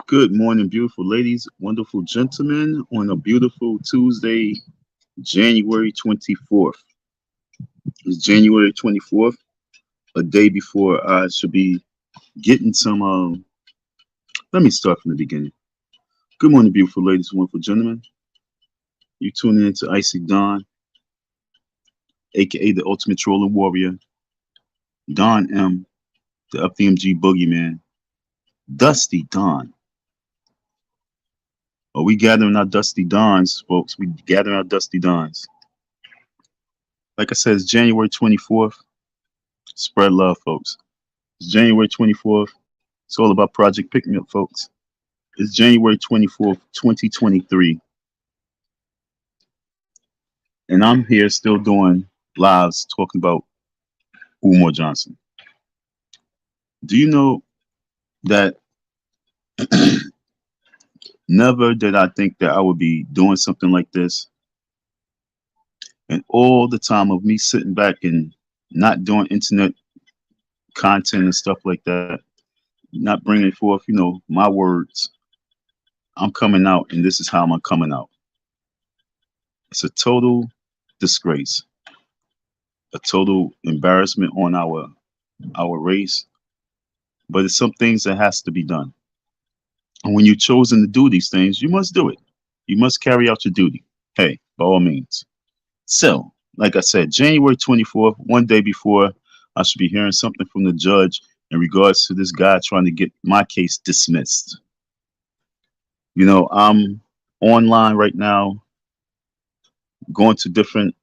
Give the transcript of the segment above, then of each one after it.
Good morning, beautiful ladies, wonderful gentlemen, on a beautiful Tuesday, January 24th. It's January 24th, a day before I should be getting some. Let me start from the beginning. Good morning, beautiful ladies, wonderful gentlemen. You tuning into Icy Don, aka the Ultimate Trolling Warrior, Don M, the FDMG Boogeyman, Dusty Don. Are we gathering our Dusty Dons, folks? We gathering our Dusty Dons. Like I said, it's January 24th. Spread love, folks. It's January 24th. It's all about Project Pick Me Up, folks. It's January 24th, 2023. And I'm here still doing lives talking about Umar Johnson. Do you know that never did I think that I would be doing something like this? And all the time of me sitting back and not doing internet content and stuff like that, not bringing forth, my words. I'm coming out, and this is how I'm coming out. It's a total disgrace, a total embarrassment on our race. But it's some things that has to be done. And when you've chosen to do these things, you must do it. You must carry out your duty. Hey, by all means. So, like I said, January 24th, one day before I should be hearing something from the judge in regards to this guy trying to get my case dismissed. I'm online right now, going to different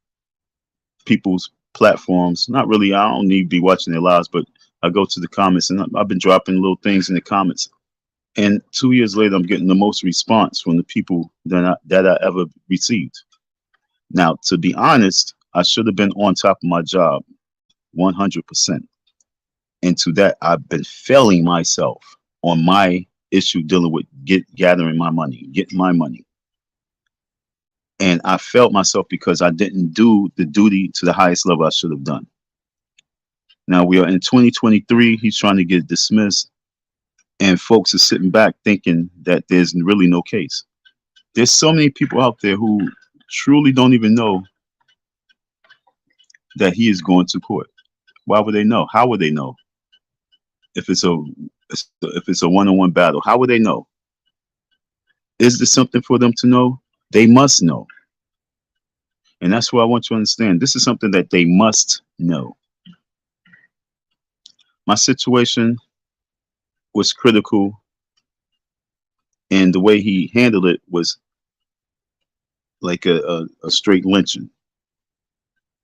people's platforms. Not really, I don't need to be watching their lives, but I go to the comments and I've been dropping little things in the comments. And 2 years later, I'm getting the most response from the people that I ever received. Now, to be honest, I should have been on top of my job 100%. And to that, I've been failing myself on my issue dealing with gathering my money, getting my money. And I failed myself because I didn't do the duty to the highest level I should have done. Now we are in 2023. He's trying to get dismissed. And folks are sitting back thinking that there's really no case. There's so many people out there who truly don't even know that he is going to court. Why would they know? How would they know? If it's a one-on-one battle, how would they know? Is there something for them to know? They must know. And that's what I want you to understand. This is something that they must know. My situation was critical, and the way he handled it was like a straight lynching.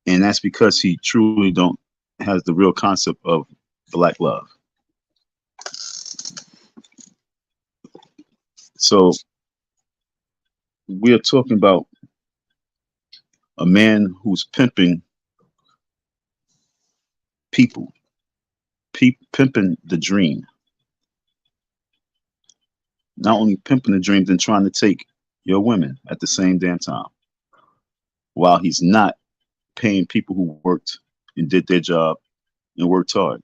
And that's because he truly don't has the real concept of black love. So we are talking about a man who's pimping people, pimping the dream. Not only pimping the dream, then trying to take your women at the same damn time, while he's not paying people who worked and did their job and worked hard.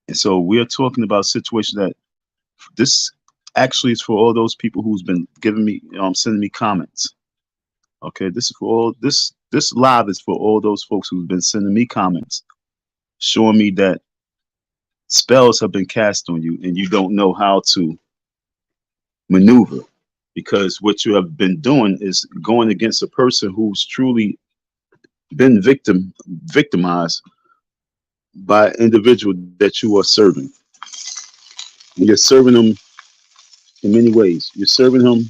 And so we're talking about a situation that this actually is for all those people who's been giving me, sending me comments. Okay, this is for all this live is for all those folks who've been sending me comments, showing me that spells have been cast on you and you don't know how to maneuver, because what you have been doing is going against a person who's truly been victimized by an individual that you are serving. And you're serving them in many ways. You're serving him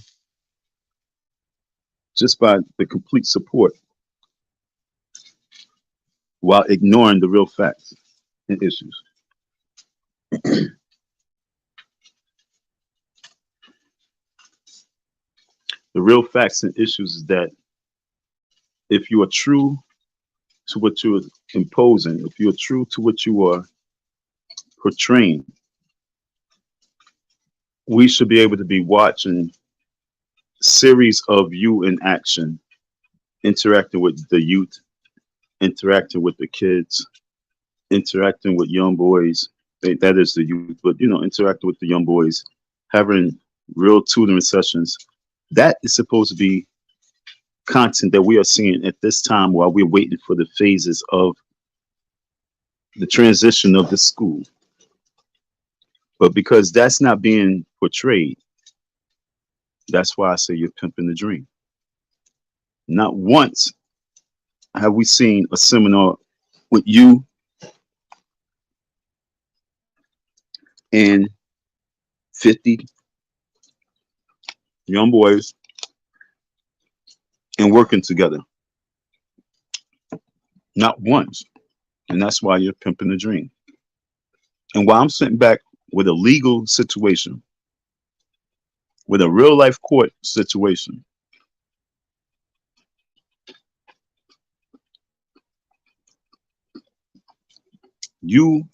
just by the complete support while ignoring the real facts and issues. The real facts and issues is that if you are true to what you're imposing, if you're true to what you are portraying, we should be able to be watching series of you in action, interacting with the youth, interacting with the kids, interacting with young boys, that is the youth, but interacting with the young boys, having real tutoring sessions. That is supposed to be content that we are seeing at this time while we're waiting for the phases of the transition of the school. But because that's not being portrayed, that's why I say you're pimping the dream. Not once have we seen a seminar with you and 50 young boys and working together. Not once. And that's why you're pimping the dream. And while I'm sitting back with a legal situation, with a real life court situation, you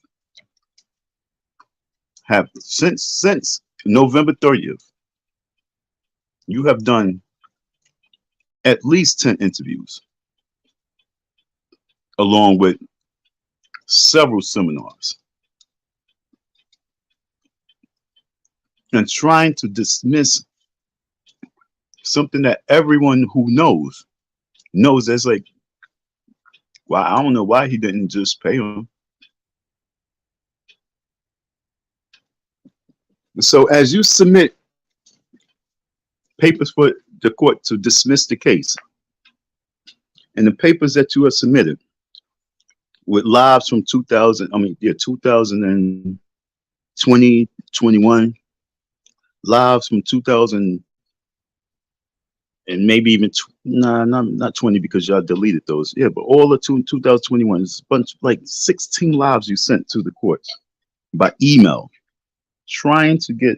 have since November 30th, you have done at least 10 interviews, along with several seminars, and trying to dismiss something that everyone who knows that's like, well, I don't know why he didn't just pay him. So as you submit papers for the court to dismiss the case, and the papers that you have submitted with lives from 2020, 21, lives from 2000, and maybe even not 20 because y'all deleted those. Yeah, but all of 2021 is a bunch, like 16 lives you sent to the courts by email, trying to get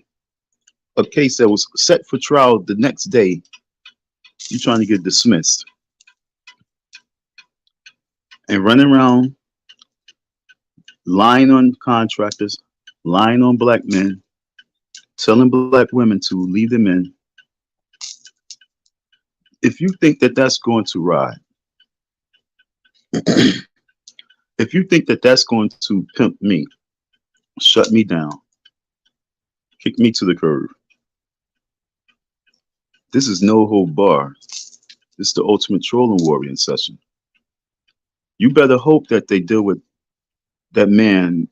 a case that was set for trial the next day. You're trying to get dismissed, and running around lying on contractors, lying on black men, telling black women to leave them in. If you think that that's going to ride, if you think that that's going to pimp me, shut me down, kick me to the curb, this is no hold bar. This is the ultimate trolling warrior session. You better hope that they deal with that man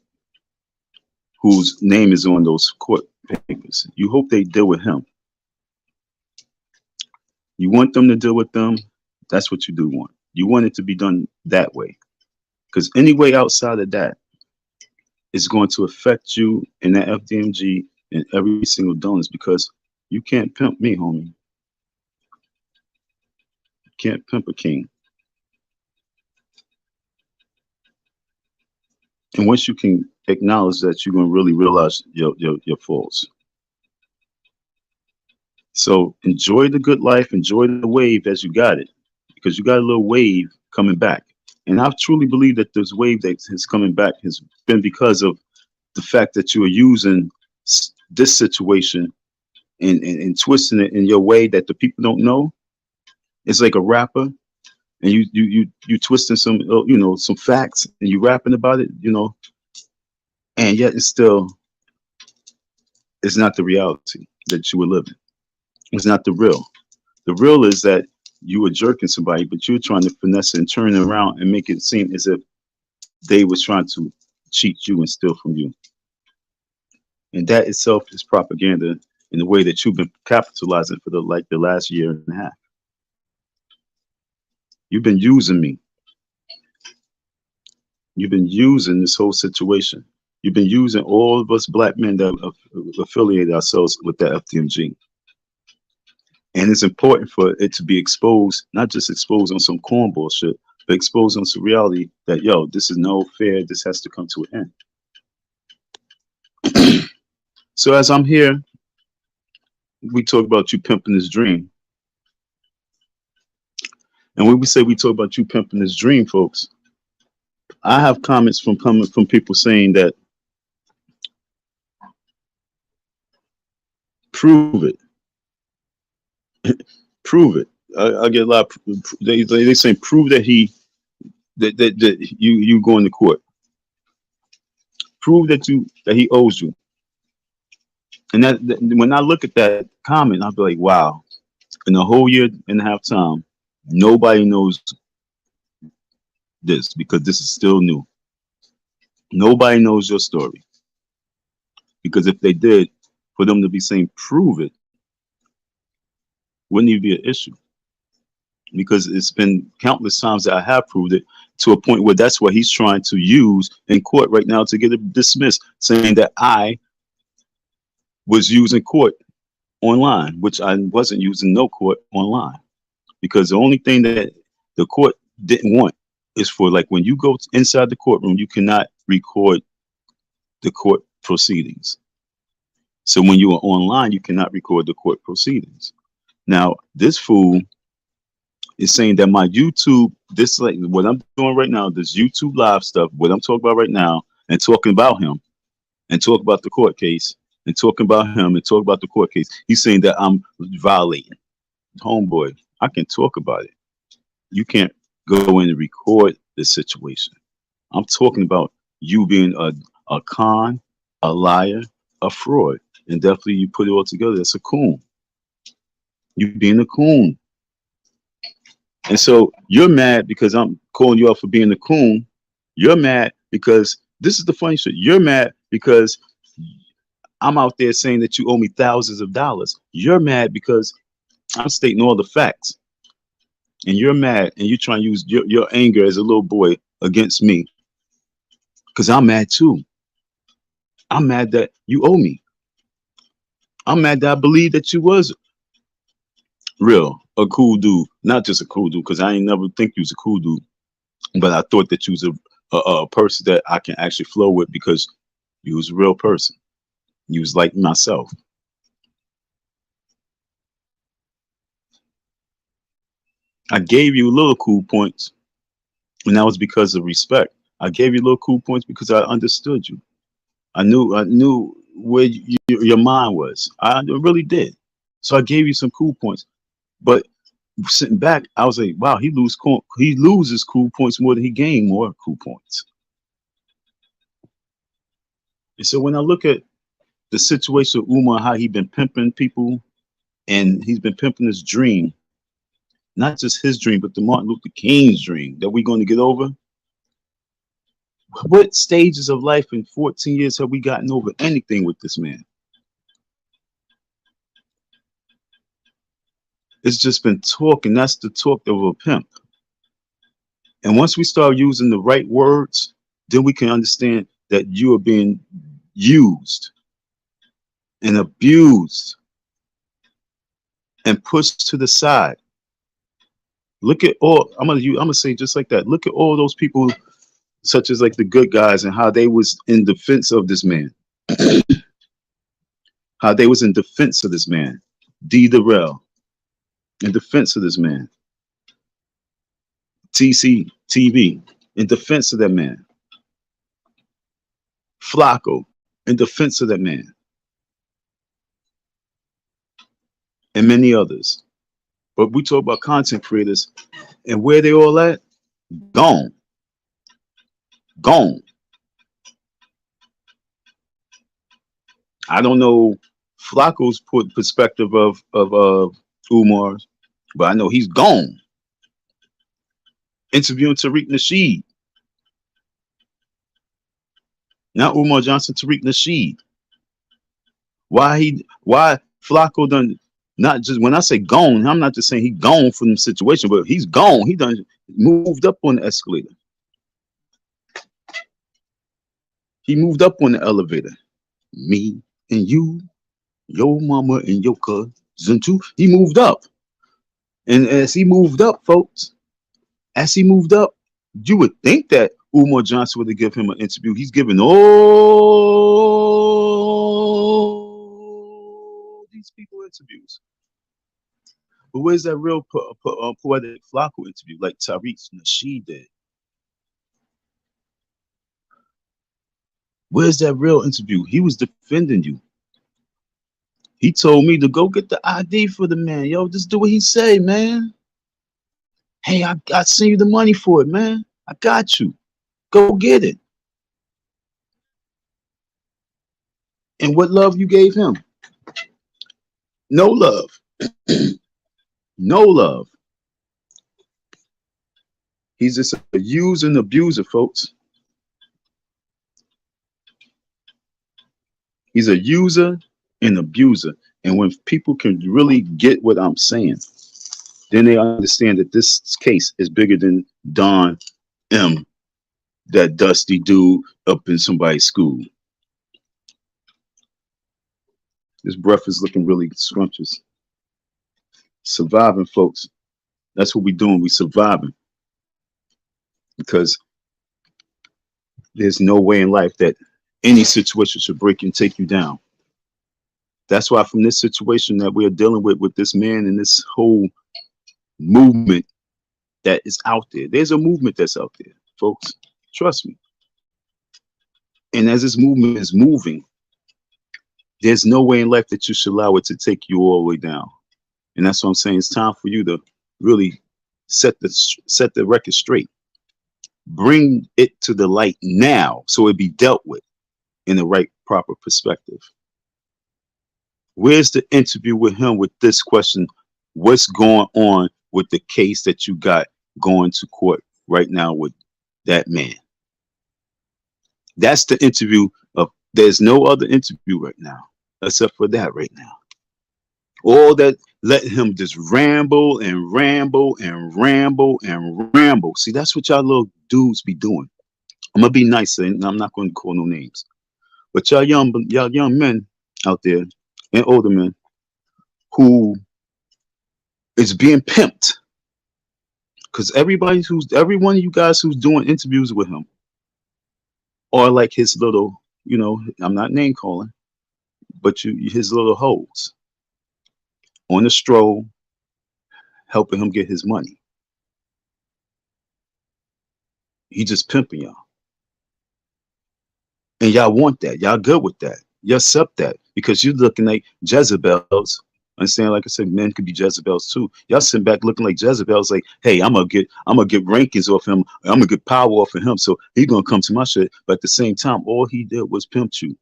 whose name is on those court papers. You hope they deal with him. You want them to deal with them. That's what you do want. You want it to be done that way. Because any way outside of that is going to affect you in that FDMG and every single donors, because you can't pimp me, homie. You can't pimp a king. And once you can acknowledge that, you're going to really realize your faults. So enjoy the good life, enjoy the wave as you got it, because you got a little wave coming back. And I truly believe that this wave that is coming back has been because of the fact that you are using this situation and twisting it in your way that the people don't know. It's like a rapper, and you twisting some some facts, and you rapping about it, and yet it's not the reality that you were living. It's not the real. The real is that you were jerking somebody, but you were trying to finesse it and turn it around and make it seem as if they was trying to cheat you and steal from you. And that itself is propaganda in the way that you've been capitalizing for the last year and a half. You've been using me. You've been using this whole situation. You've been using all of us black men that affiliate ourselves with the FDMG. And it's important for it to be exposed, not just exposed on some cornball shit, but exposed on some reality that, yo, this is no fair. This has to come to an end. So as I'm here, we talk about you pimping this dream. And when we say we talk about you pimping this dream, folks, I have comments coming from people saying that, prove it. Prove it. I get a lot of, they say prove that that you going to court. Prove that he owes you. And that when I look at that comment, I'll be like, wow. In a whole year and a half time, nobody knows this because this is still new. Nobody knows your story. Because if they did, for them to be saying prove it, wouldn't even be an issue. Because it's been countless times that I have proved it to a point where that's what he's trying to use in court right now to get it dismissed, saying that I was using court online, which I wasn't using no court online. Because the only thing that the court didn't want is for, like, when you go inside the courtroom, you cannot record the court proceedings. So when you are online, you cannot record the court proceedings. Now, this fool is saying that my YouTube, this, like what I'm doing right now, this YouTube live stuff, what I'm talking about right now, and talking about him, and talk about the court case, and talking about him, and talk about the court case. He's saying that I'm violating. Homeboy, I can talk about it. You can't go in and record the situation. I'm talking about you being a con, a liar, a fraud, and definitely you put it all together. That's a coon. You being a coon. And so you're mad because I'm calling you out for being a coon. You're mad because this is the funny shit. You're mad because I'm out there saying that you owe me thousands of dollars. You're mad because I'm stating all the facts. And you're mad and you're trying to use your anger as a little boy against me. Because I'm mad too. I'm mad that you owe me. I'm mad that I believe that you was real, a cool dude. Not just a cool dude, because I ain't never think you was a cool dude. But I thought that you was a person that I can actually flow with because you was a real person. You was like myself. I gave you little cool points, and that was because of respect. I gave you little cool points because I understood you. I knew where your mind was. I really did. So I gave you some cool points. But sitting back, I was like, wow, he loses cool points more than he gained more cool points. And so when I look at the situation of Umar, how he been pimping people, and he's been pimping his dream, not just his dream, but the Martin Luther King's dream that we're going to get over. What stages of life in 14 years have we gotten over anything with this man? It's just been talk, and that's the talk of a pimp. And once we start using the right words, then we can understand that you are being used and abused and pushed to the side. Look at all, I'm gonna say just like that. Look at all those people, such as like the good guys, and how they was in defense of this man. How they was in defense of this man. D. Darrell, in defense of this man. TCTV, in defense of that man. Flacco, in defense of that man. And many others. But we talk about content creators, and where they all at? Gone. Gone. I don't know Flacco's perspective of Umar's, but I know he's gone. Interviewing Tariq Nasheed. Not Umar Johnson, Tariq Nasheed. Why Flacco done, not just, when I say gone, I'm not just saying he gone from the situation, but he's gone. He done moved up on the escalator. He moved up on the elevator. Me and you, your mama and your cousin too. He moved up. And as he moved up, folks, as he moved up, you would think that Umar Johnson would have given him an interview. He's giving all these people interviews. But where's that real poetic Flacco interview like Tariq Nasheed did? Where's that real interview? He was defending you. He told me to go get the ID for the man. Yo, just do what he say, man. Hey, I send you the money for it, man. I got you. Go get it. And what love you gave him? No love. No love. He's just a user and abuser, folks. He's a user and abuser. And when people can really get what I'm saying, then they understand that this case is bigger than Don M, that dusty dude up in somebody's school. This breath is looking really scrumptious. Surviving, folks. That's what we're doing. We're surviving. Because there's no way in life that any situation should break and take you down. That's why from this situation that we are dealing with this man and this whole movement that is out there. There's a movement that's out there, folks. Trust me. And as this movement is moving, there's no way in life that you should allow it to take you all the way down. And that's what I'm saying. It's time for you to really set the record straight. Bring it to the light now so it be dealt with in the right, proper perspective. Where's the interview with him with this question? What's going on with the case that you got going to court right now with that man? That's the interview of, there's no other interview right now except for that right now. All that, let him just ramble and ramble and ramble and ramble. See, that's what y'all little dudes be doing. I'm gonna be nice and I'm not going to call no names. But y'all young men out there and older men who is being pimped. Because every one of you guys who's doing interviews with him are like his little, I'm not name calling, but his little hoes on the stroll, helping him get his money. He just pimping y'all. And y'all want that. Y'all good with that. You accept that because you're looking like Jezebels. Understand? Like I said, men could be Jezebels too. Y'all sitting back looking like Jezebels, like, hey, I'm gonna get rankings off him. I'm gonna get power off of him, so he's gonna come to my shit. But at the same time, all he did was pimp you.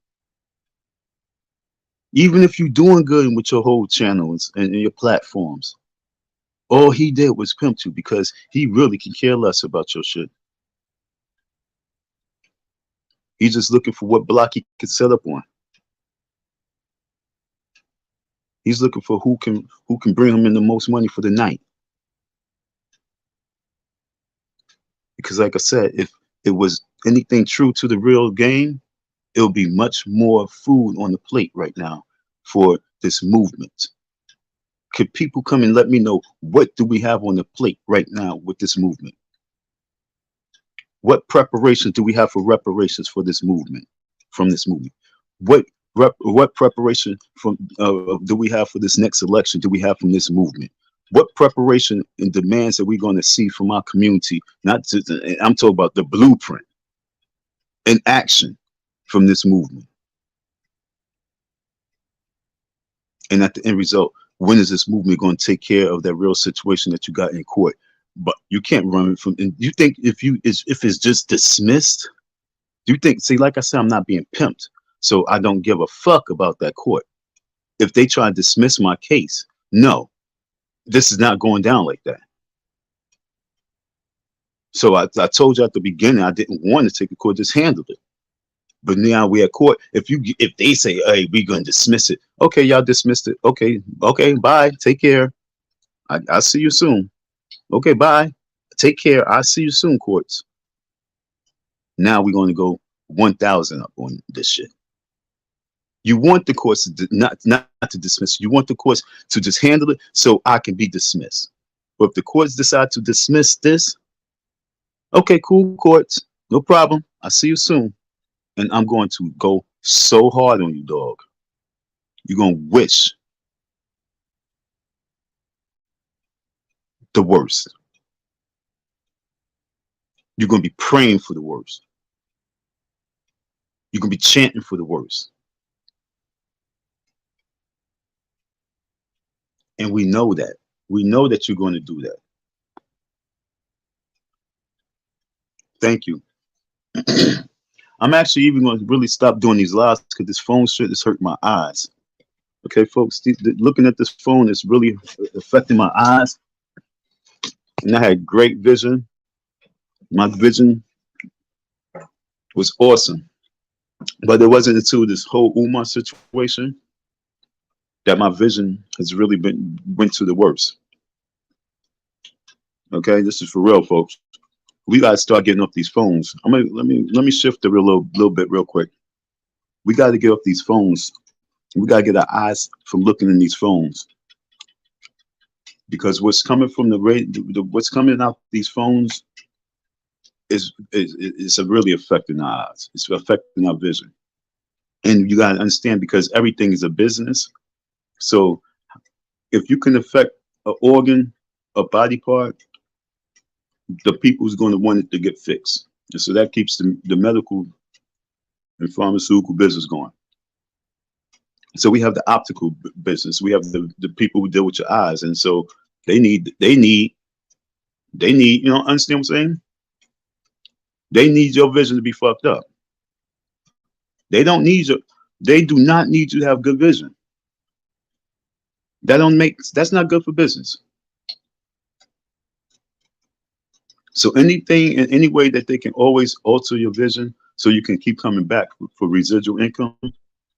Even if you're doing good with your whole channels and your platforms, all he did was pimp you because he really can care less about your shit. He's just looking for what block he can set up on. He's looking for who can bring him in the most money for the night. Because like I said, if it was anything true to the real game, it'll be much more food on the plate right now for this movement. Could people come and let me know, what do we have on the plate right now with this movement? What preparations do we have for reparations for this movement, from this movement? What preparation do we have for this next election? Do we have from this movement? What preparation and demands are we going to see from our community? Not just, I'm talking about the blueprint and action from this movement. And at the end result, when is this movement going to take care of that real situation that you got in court? But you can't run from. And you think if it's just dismissed, you think? See, like I said, I'm not being pimped, so I don't give a fuck about that court. If they try to dismiss my case, no, this is not going down like that. So I told you at the beginning, I didn't want to take the court, just handle it. But now we're at court. If they say, hey, we're going to dismiss it. Okay, y'all dismissed it. Okay, bye. Take care. I'll see you soon. Okay, bye. Take care. I'll see you soon, courts. Now we're going to go 1,000 up on this shit. You want the courts to not to dismiss. You want the courts to just handle it so I can be dismissed. But if the courts decide to dismiss this, okay, cool, courts. No problem. I'll see you soon. And I'm going to go so hard on you, dog. You're going to wish the worst. You're going to be praying for the worst. You're going to be chanting for the worst. And we know that. We know that you're going to do that. Thank you. I'm actually even going to really stop doing these lives because this phone shit is hurting my eyes. Okay, folks, looking at this phone is really affecting my eyes. And I had great vision. My vision was awesome, but it wasn't until this whole Umar situation that my vision has really been went to the worst. Okay, this is for real, folks. We gotta start getting off these phones. Let me shift a little bit real quick. We got to get off these phones. We got to get our eyes from looking in these phones because what's coming from what's coming out these phones is really affecting our eyes. It's affecting our vision, and you got to understand because everything is a business. So if you can affect an organ, a body part, the people's going to want it to get fixed, and so that keeps the medical and pharmaceutical business going. So we have the optical business. We have the people who deal with your eyes, and so they need. You know, understand what I'm saying? They need your vision to be fucked up. They don't need your. They do not need you to have good vision. That's not good for business. So anything in any way that they can always alter your vision so you can keep coming back for residual income,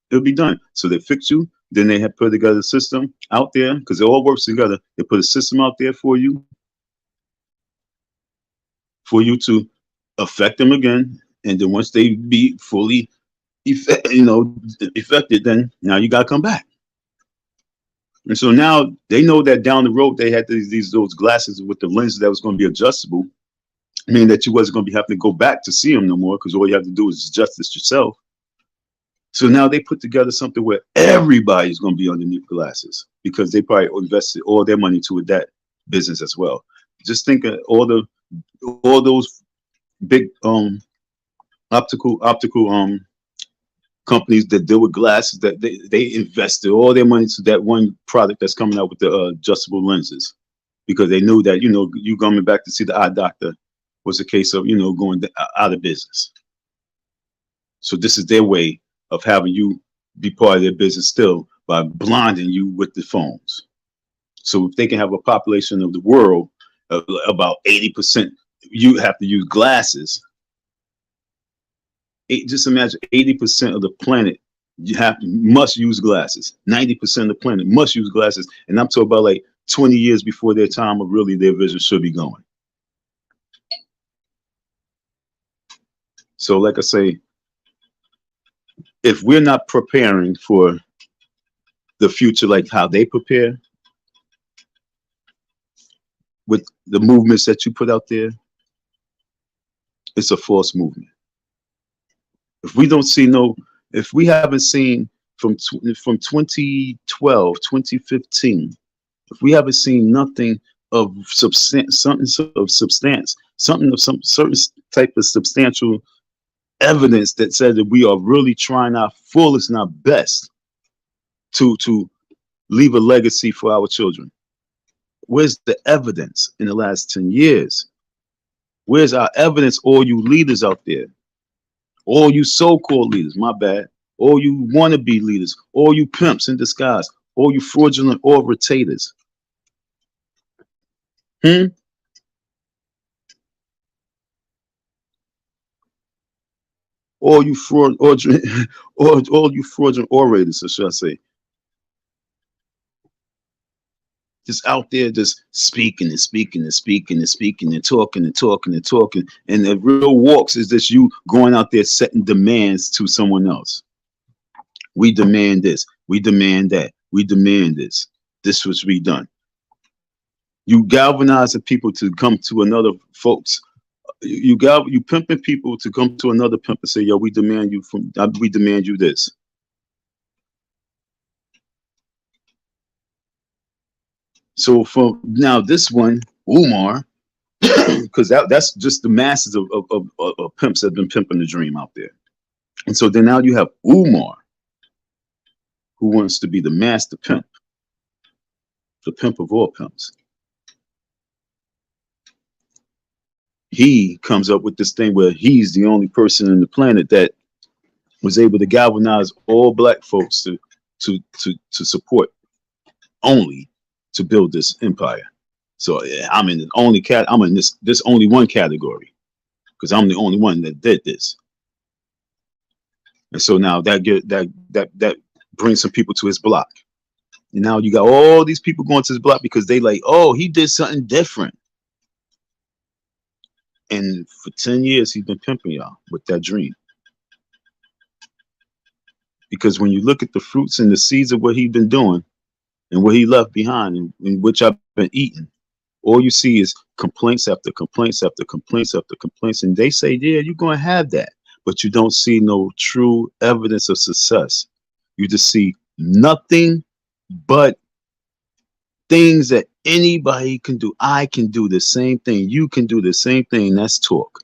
it'll be done. So they fix you, then they have put together a system out there because it all works together. They put a system out there for you to affect them again, and then once they be fully affected, then now you gotta come back. And so now they know that down the road they had those glasses with the lenses that was going to be adjustable, meaning that you wasn't going to be having to go back to see them no more because all you have to do is adjust this yourself. So now they put together something where everybody's going to be underneath glasses because they probably invested all their money to that business as well. Just think of all those big optical companies that deal with glasses that they invested all their money to that one product that's coming out with the adjustable lenses because they knew that you coming back to see the eye doctor was a case of going out of business. So this is their way of having you be part of their business still by blinding you with the phones. So if they can have a population of the world of about 80%, you have to use glasses. Just imagine 80% of the planet must use glasses. 90% of the planet must use glasses. And I'm talking about like 20 years before their time of really their vision should be going. So like I say, if we're not preparing for the future like how they prepare with the movements that you put out there, it's a false movement. If we don't see if we haven't seen from 2012, 2015, if we haven't seen nothing of something of substance, something of some certain type of substantial evidence that says that we are really trying our fullest and our best to leave a legacy for our children. Where's the evidence in the last 10 years? Where's our evidence, all you leaders out there? All you so-called leaders, my bad. All you wannabe leaders, all you pimps in disguise, all you fraudulent orators. All you all you fraudulent orators, or should I say, just out there, just speaking and speaking and speaking and speaking and talking and talking and talking. And the real walks is just you going out there setting demands to someone else. We demand this. We demand that. We demand this. This was redone. You galvanize the people to come to another folks. You pimping people to come to another pimp and say, yo, we demand you this. So from now, this one, Umar, because that's just the masses of pimps that have been pimping the dream out there. And so then now you have Umar, who wants to be the master pimp, the pimp of all pimps. he comes up with this thing where he's the only person on the planet that was able to galvanize all black folks to support only to build this empire. So yeah, I'm in the only I'm in this only one category because I'm the only one that did this. And so now that brings some people to his block. And now you got all these people going to his block because they like, oh, he did something different. And for 10 years, he's been pimping y'all with that dream. Because when you look at the fruits and the seeds of what he's been doing and what he left behind, and which I've been eating, all you see is complaints after complaints after complaints after complaints. And they say, yeah, you're going to have that. But you don't see no true evidence of success. You just see nothing but things that anybody can do. I can do the same thing. You can do the same thing. That's talk.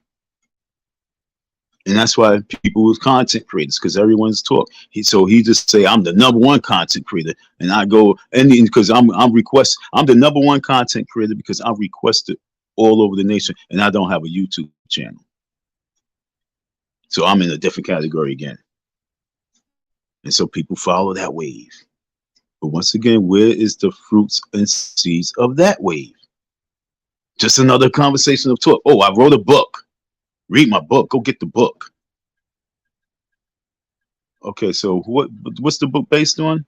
And that's why people with content creators, because everyone's talk. So he just say, I'm the #1 content creator. And I go, and because I'm the #1 content creator because I'm requested all over the nation. And I don't have a YouTube channel. So I'm in a different category again. And so people follow that wave. But once again, where is the fruits and seeds of that wave? Just another conversation of talk. Oh, I wrote a book. Read my book. Go get the book. Okay, so what's the book based on?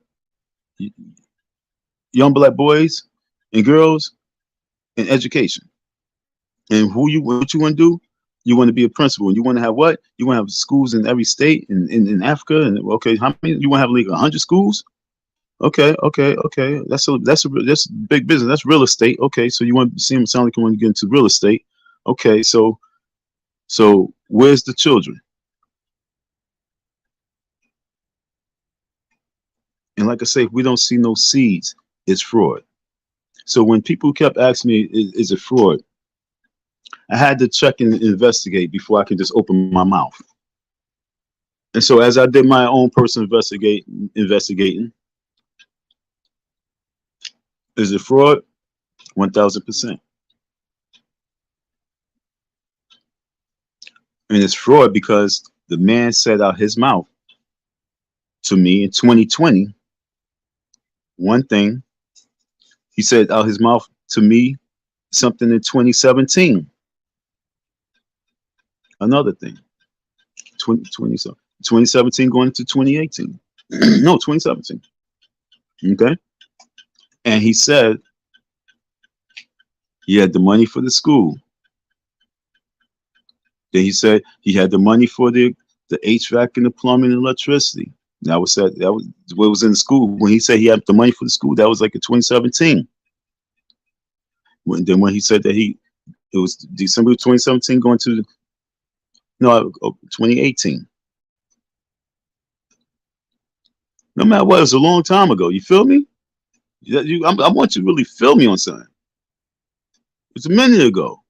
Young black boys and girls and education. And what you want to do? You want to be a principal. And you want to have what? You want to have schools in every state in Africa. And okay, how many? You want to have like 100 schools? Okay. That's big business. That's real estate. Okay, so you want to seem sound like you want to get into real estate. Okay, so where's the children? And like I say, if we don't see no seeds, it's fraud. So when people kept asking me, is it fraud? I had to check and investigate before I could just open my mouth. And so as I did my own personal investigating, is it fraud? 1000%. And it's fraud because the man said out his mouth to me in 2020, one thing. He said out his mouth to me something in 2017. Another thing. 2017 going into 2018. No, 2017. Okay. And he said he had the money for the school. Then he said he had the money for the HVAC and the plumbing and electricity. That was what was in the school. When he said he had the money for the school, that was like in 2017. When he said that it was December 2017 going to 2018. No matter what, it was a long time ago. You feel me? I want you to really feel me on something. It's a minute ago.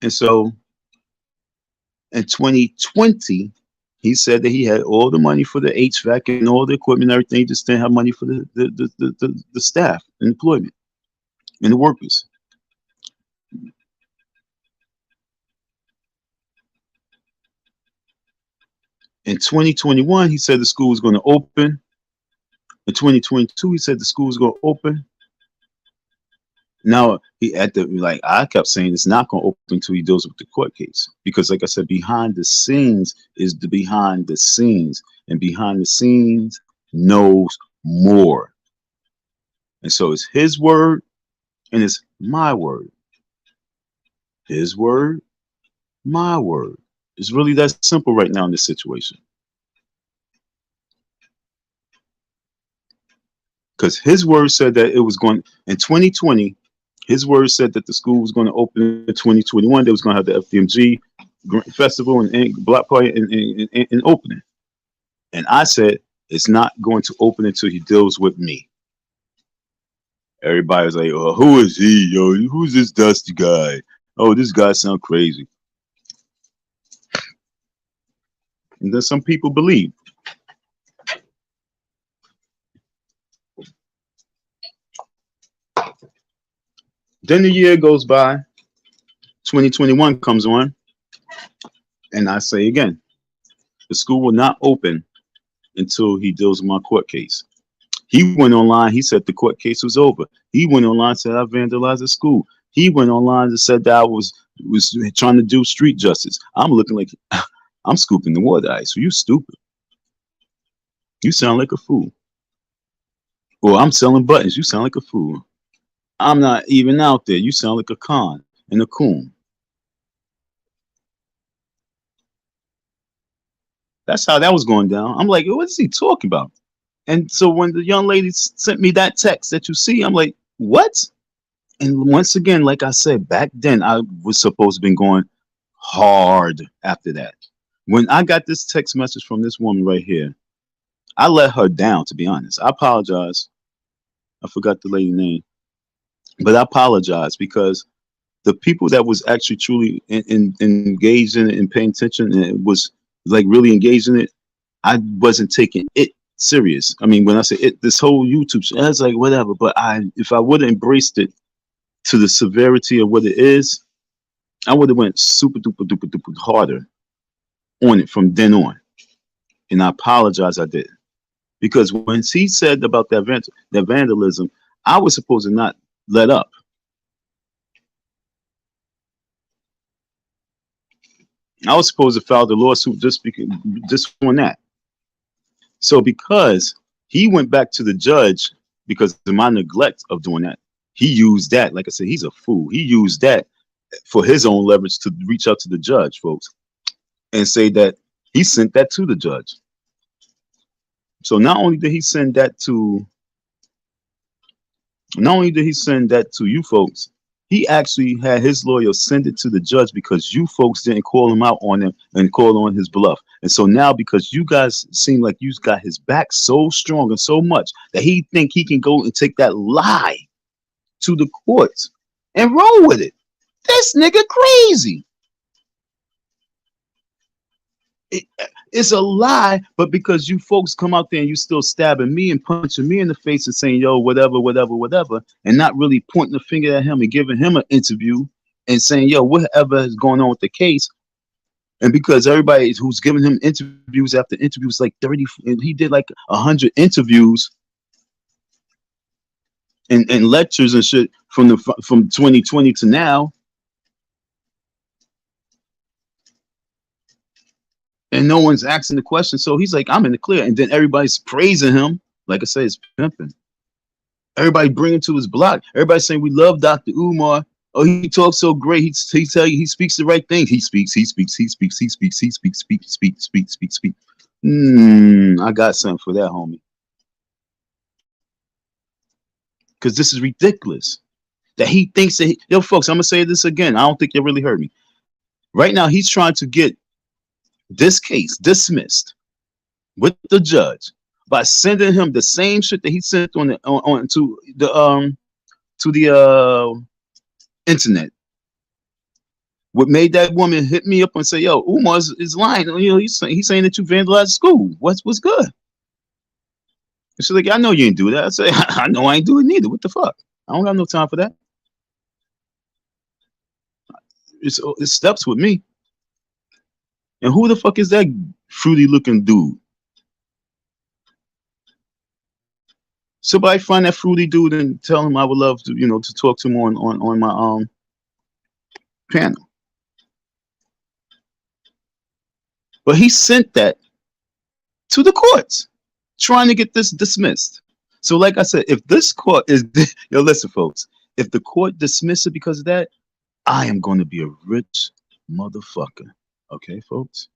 And so in 2020, he said that he had all the money for the HVAC and all the equipment and everything. He just didn't have money for the staff and employment and the workers. In 2021, he said the school was going to open. In 2022, he said the school was going to open. Now I kept saying it's not going to open until he deals with the court case, because like I said, behind the scenes is the behind the scenes, and behind the scenes knows more. And so it's his word and it's my word. His word, my word. It's really that simple right now in this situation. Because his word said that it was going in 2020. His word said that the school was going to open in 2021. They was going to have the FDMG festival and block party and opening. And I said it's not going to open until he deals with me. Everybody was like, "Oh, who is he, yo? Who's this dusty guy? Oh, this guy sounds crazy." And then some people believe. Then the year goes by, 2021 comes on, and I say again, the school will not open until he deals with my court case. He went online. He said the court case was over. He went online and said I vandalized the school. He went online and said that I was trying to do street justice. I'm looking like I'm scooping the water ice. You stupid. You sound like a fool. Or I'm selling buttons. You sound like a fool. I'm not even out there. You sound like a con and a coon. That's how that was going down. I'm like, what is he talking about? And so when the young lady sent me that text that you see, I'm like, what? And once again, like I said, back then I was supposed to be going hard after that. When I got this text message from this woman right here, I let her down, to be honest. I apologize. I forgot the lady's name. But I apologize because the people that was actually truly engaged in it and paying attention and it was like really engaged in it, I wasn't taking it serious. I mean, when I say it, this whole YouTube, I was like, whatever. But if I would have embraced it to the severity of what it is, I would have went super duper duper duper harder on it from then on. And I apologize, I did. Because when she said about that vandalism, I was supposed to not let up. I was supposed to file the lawsuit just on that. So because he went back to the judge because of my neglect of doing that, he used that. Like I said, he's a fool. He used that for his own leverage to reach out to the judge, folks, and say that he sent that to the judge. So not only did he send that to you folks, he actually had his lawyer send it to the judge because you folks didn't call him out on him and call on his bluff. And so now, because you guys seem like you got his back so strong and so much that he think he can go and take that lie to the courts and roll with it. This nigga crazy. It's a lie, but because you folks come out there and you still stabbing me and punching me in the face and saying, yo, whatever, whatever, whatever, and not really pointing the finger at him and giving him an interview and saying, yo, whatever is going on with the case. And because everybody who's giving him interviews after interviews, like 30, and he did like 100 interviews and lectures and shit from 2020 to now. And no one's asking the question. So he's like, I'm in the clear. And then everybody's praising him. Like I say, it's pimping. Everybody bring him to his block. Everybody saying, we love Dr. Umar. Oh, he talks so great. He tell you he speaks the right thing. He speaks. I got something for that, homie. Because this is ridiculous. That he thinks that, yo, folks, I'm going to say this again. I don't think you really heard me. Right now, he's trying to get this case dismissed with the judge by sending him the same shit that he sent to the internet. What made that woman hit me up and say, yo, Umar is lying. You know, he's saying that you vandalized school. What's good? And she's like, I know you didn't do that. I say, I know I ain't do it neither. What the fuck? I don't got no time for that. It steps with me. And who the fuck is that fruity looking dude? Somebody find that fruity dude and tell him I would love to, to talk to him on my panel. But he sent that to the courts, trying to get this dismissed. So like I said, if this court is, yo, listen, folks, if the court dismisses it because of that, I am going to be a rich motherfucker. Okay, folks?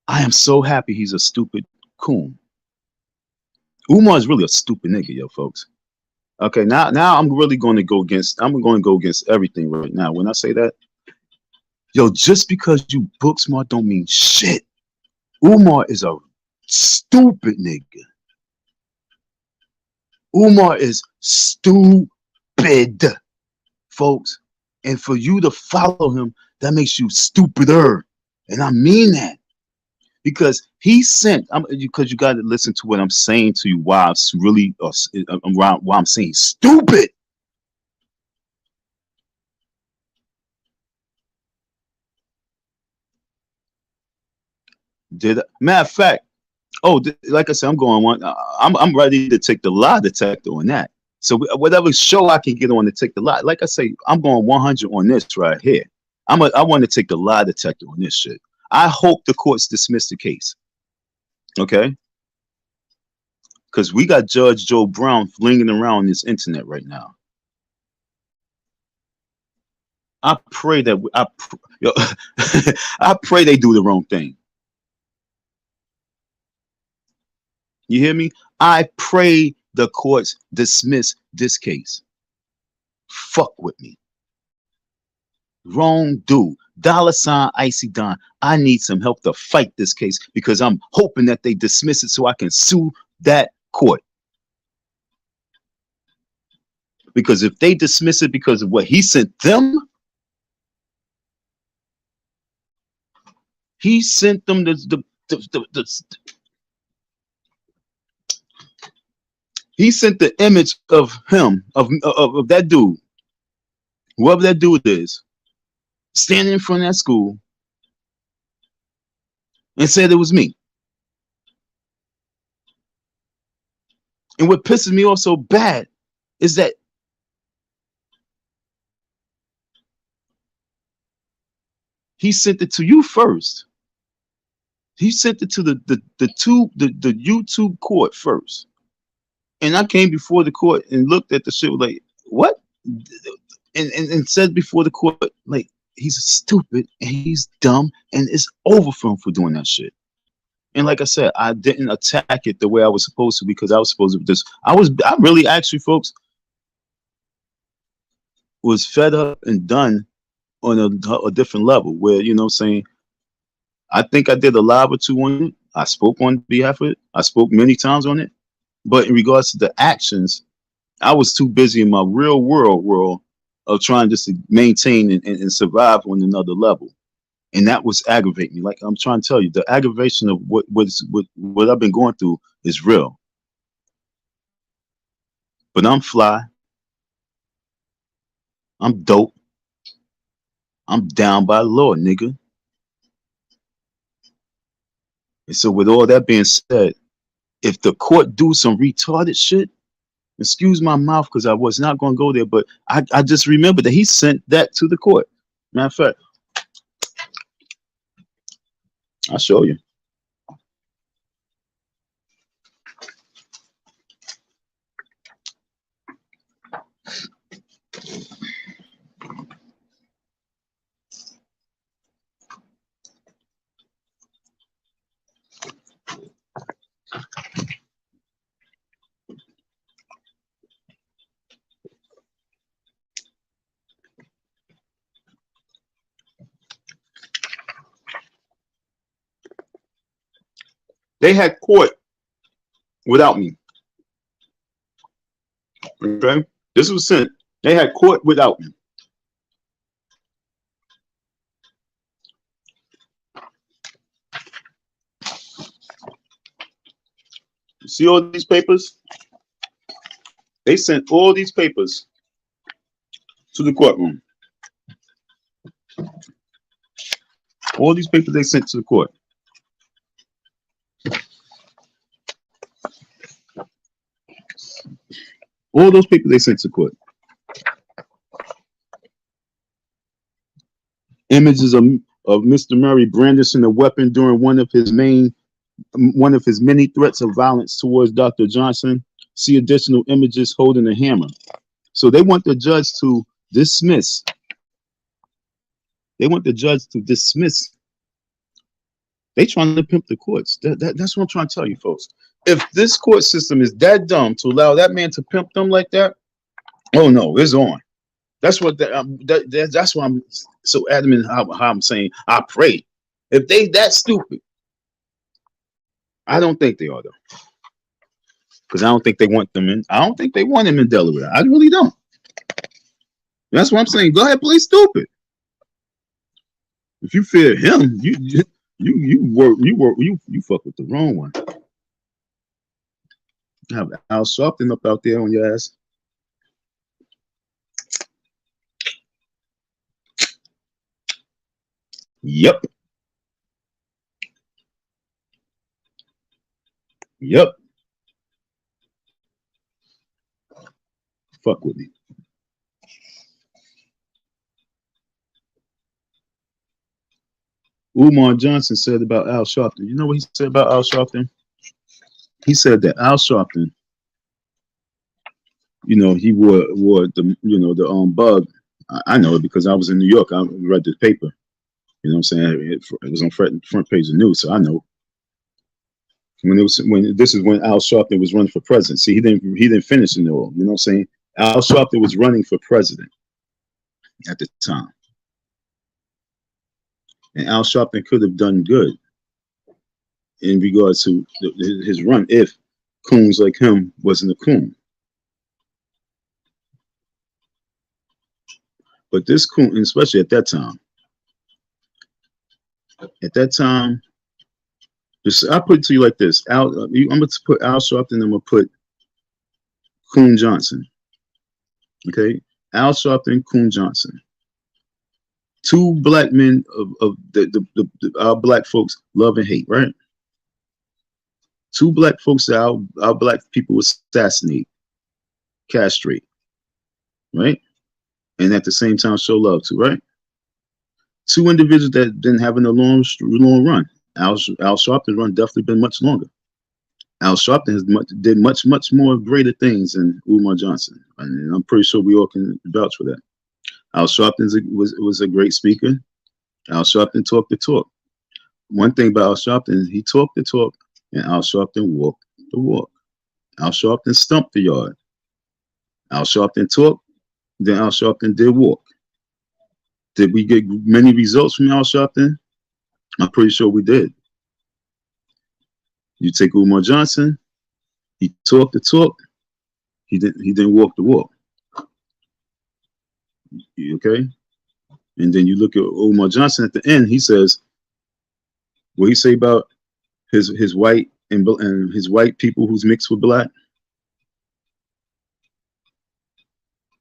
I am so happy he's a stupid coon. Umar is really a stupid nigga, yo, folks. Okay, now I'm really going to go against everything right now. When I say that, yo, just because you book smart don't mean shit. Umar is a stupid nigga. Umar is stupid, folks. And for you to follow him, that makes you stupider. And I mean that. Because he sent, because you got to listen to what I'm saying to you while I'm saying stupid. Matter of fact, oh, like I said, I'm going one. I'm ready to take the lie detector on that. So whatever show I can get on to take the lie, like I say, I'm going 100 on this right here. I want to take the lie detector on this shit. I hope the courts dismiss the case. Okay, because we got Judge Joe Brown flinging around this internet right now. I pray that yo, I pray they do the wrong thing. You hear me? I pray the courts dismiss this case. Fuck with me. Wrong dude. Dollar sign Icy Don. I need some help to fight this case because I'm hoping that they dismiss it so I can sue that court. Because if they dismiss it because of what he sent them, he sent them he sent the image of him, of that dude, whoever that dude is, standing in front of that school and said it was me. And what pisses me off so bad is that he sent it to you first. He sent it to the YouTube court first. And I came before the court and looked at the shit like, what? And said before the court, like, he's stupid and he's dumb and it's over for him for doing that shit. And like I said, I didn't attack it the way I was supposed to because I was supposed to just I really actually, folks, was fed up and done on a different level where, you know what I'm saying, I think I did a live or two on it. I spoke on behalf of it. I spoke many times on it. But in regards to the actions, I was too busy in my real world of trying just to maintain and survive on another level. And that was aggravating me. Like I'm trying to tell you, the aggravation of what I've been going through is real. But I'm fly. I'm dope. I'm down by the Lord, nigga. And so with all that being said, if the court do some retarded shit, excuse my mouth because I was not going to go there, but I just remember that he sent that to the court. Matter of fact, I'll show you. They had court without me. Okay, this was sent. They had court without me. You see all these papers? They sent all these papers to the courtroom. All these papers they sent to the court. All those papers they sent to court. Images of Mr. Murray brandishing a weapon during one of his many threats of violence towards Dr. Johnson. See additional images holding a hammer. So they want the judge to dismiss. They want the judge to dismiss. They trying to pimp the courts. That's what I'm trying to tell you, folks. If this court system is that dumb to allow that man to pimp them like that, oh no, it's on. That's what that's why I'm so adamant how I'm saying I pray. If they that stupid, I don't think they are though, because I don't think they want them in. I don't think they want him in Delaware. I really don't. That's what I'm saying. Go ahead, play stupid. If you fear him, you fuck with the wrong one. Have Al Sharpton up out there on your ass. Yep. Yep. Fuck with me. Umar Johnson said about Al Sharpton. You know what he said about Al Sharpton? He said that Al Sharpton, he wore the bug. I know it because I was in New York. I read the paper. You know what I'm saying? It was on front page of news, so I know. When this is when Al Sharpton was running for president. See, he didn't finish it all. You know what I'm saying? Al Sharpton was running for president at the time, and Al Sharpton could have done good in regards to his run if coons like him wasn't a coon. But this coon, especially at that time, I put it to you like this: I'm going to put Al Sharpton, I'm going to put Coon Johnson. Okay, Al Sharpton, Coon Johnson. Two black men of our black folks love and hate, right? Two black folks that our black people assassinate, castrate, right? And at the same time show love to, right? Two individuals that been having a long run. Al Sharpton's run definitely been much longer. Al Sharpton did much more greater things than Umar Johnson, and I'm pretty sure we all can vouch for that. Al Sharpton was a great speaker. Al Sharpton talked the talk. One thing about Al Sharpton is he talked the talk, and Al Sharpton walked the walk. Al Sharpton stumped the yard. Al Sharpton talked, then Al Sharpton did walk. Did we get many results from Al Sharpton? I'm pretty sure we did. You take Umar Johnson, he talked the talk, he didn't walk the walk. Okay? And then you look at Umar Johnson at the end, he says, what he say about his white and his white people who's mixed with black?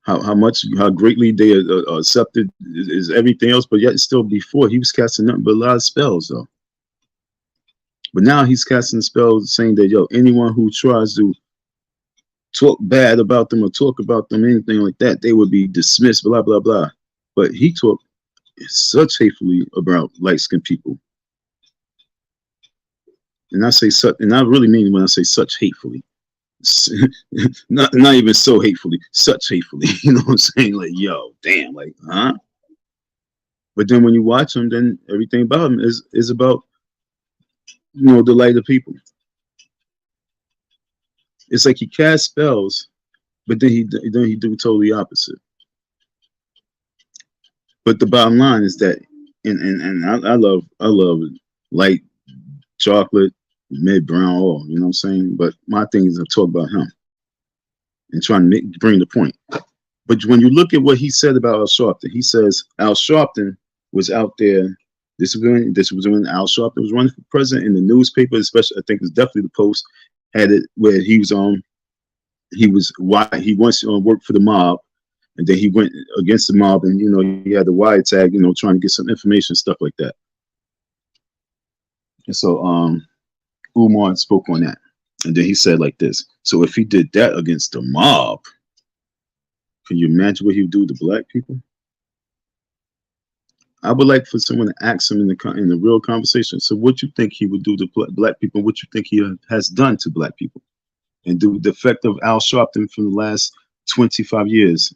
How greatly they are accepted is everything else, but yet still before he was casting nothing but a lot of spells though. But now he's casting spells saying that anyone who tries to talk bad about them or talk about them, anything like that, they would be dismissed, blah blah blah. But he talked such hatefully about light-skinned people. And I say such, and I really mean when I say such hatefully. not even so hatefully, such hatefully. You know what I'm saying? Like, yo, damn, like, huh? But then when you watch him, then everything about him is about, the light of people. It's like he casts spells, but then he do totally opposite. But the bottom line is that, and I love light chocolate, mid brown oil. You know what I'm saying? But my thing is to talk about him and trying to bring the point. But when you look at what he said about Al Sharpton, he says Al Sharpton was out there. This was when Al Sharpton was running for president. In the newspaper, especially, I think it's definitely the Post had it where he once worked for the mob, and then he went against the mob, and he had the wiretag, trying to get some information, stuff like that. And so Umar spoke on that, and then he said like this: so if he did that against the mob, can you imagine what he would do to black people? I would like for someone to ask him in the real conversation. So what you think he would do to black people? What you think he has done to black people? And the effect of Al Sharpton from the last 25 years,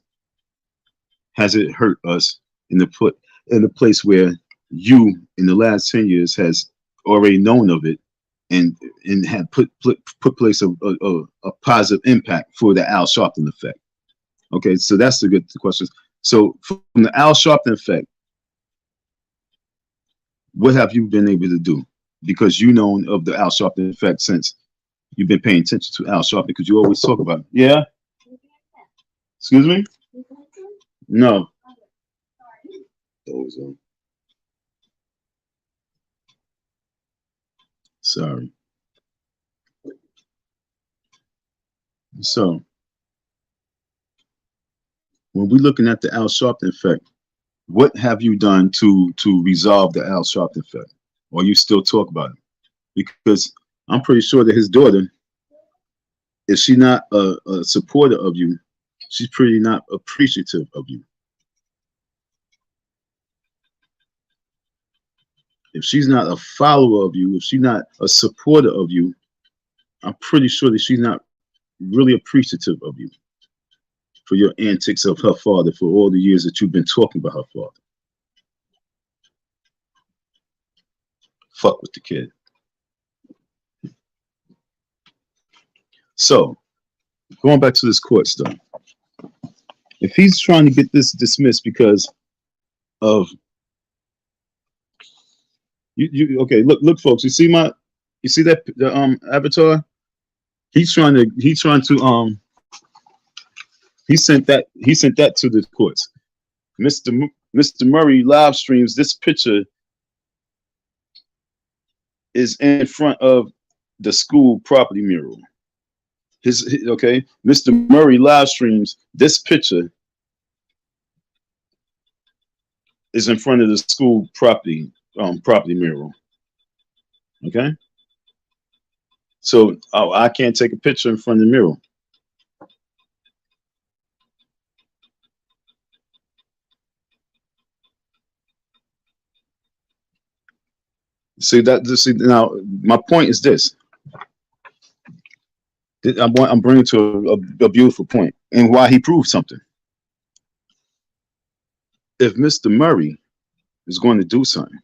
has it hurt us in the place where you in the last 10 years has already known of it and had put place a positive impact for the Al Sharpton effect? Okay, so that's the good question. So from the Al Sharpton effect, what have you been able to do? Because you know of the Al Sharpton effect since you've been paying attention to Al Sharpton, because you always talk about it. Yeah? Excuse me? No. Sorry. So when we're looking at the Al Sharpton effect, what have you done to resolve the Al Sharpton effect? Or you still talk about it? Because I'm pretty sure that his daughter If she's not a supporter of you, she's pretty not appreciative of you. If she's not a follower of you, if she's not a supporter of you, I'm pretty sure that she's not really appreciative of you for your antics of her father for all the years that you've been talking about her father. Fuck with the kid. So, going back to this court stuff. If he's trying to get this dismissed because of okay, look folks, you see that the avatar? He sent that to the courts. Mr. Murray live streams this picture is in front of the school property mural. Okay, Mr. Murray live streams this picture is in front of the school property mural. Okay, so I can't take a picture in front of the mural. See now my point is this. I'm bringing to a beautiful point and why he proved something. If Mr. Murray is going to do something,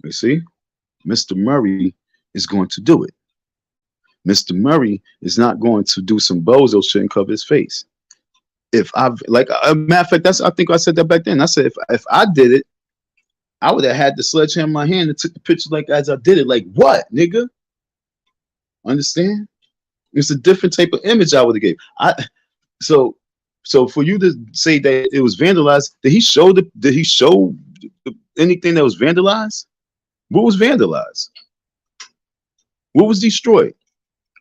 you see, Mr. Murray is going to do it. Mr. Murray is not going to do some bozo shit and cover his face. If I've like a matter of fact, I think I said that back then. I said if I did it, I would have had the sledgehammer in my hand and took the picture like as I did it. Like what, nigga? Understand? It's a different type of image I would have gave. So for you to say that it was vandalized, did he show anything that was vandalized? What was vandalized? What was destroyed?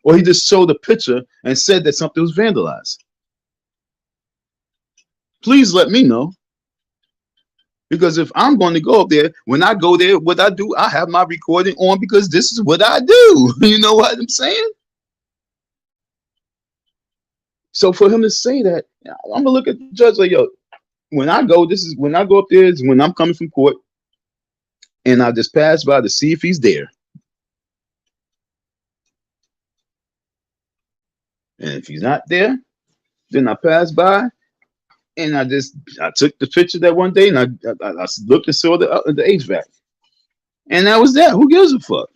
Or he just showed a picture and said that something was vandalized? Please let me know. Because if I'm going to go up there, when I go there, what I do, I have my recording on because this is what I do. You know what I'm saying? So for him to say that, I'm gonna look at the judge like, yo, when I go up there is when I'm coming from court, and I just pass by to see if he's there. And if he's not there, then I pass by, and I took the picture that one day, and I looked and saw the HVAC, and that was that. Who gives a fuck?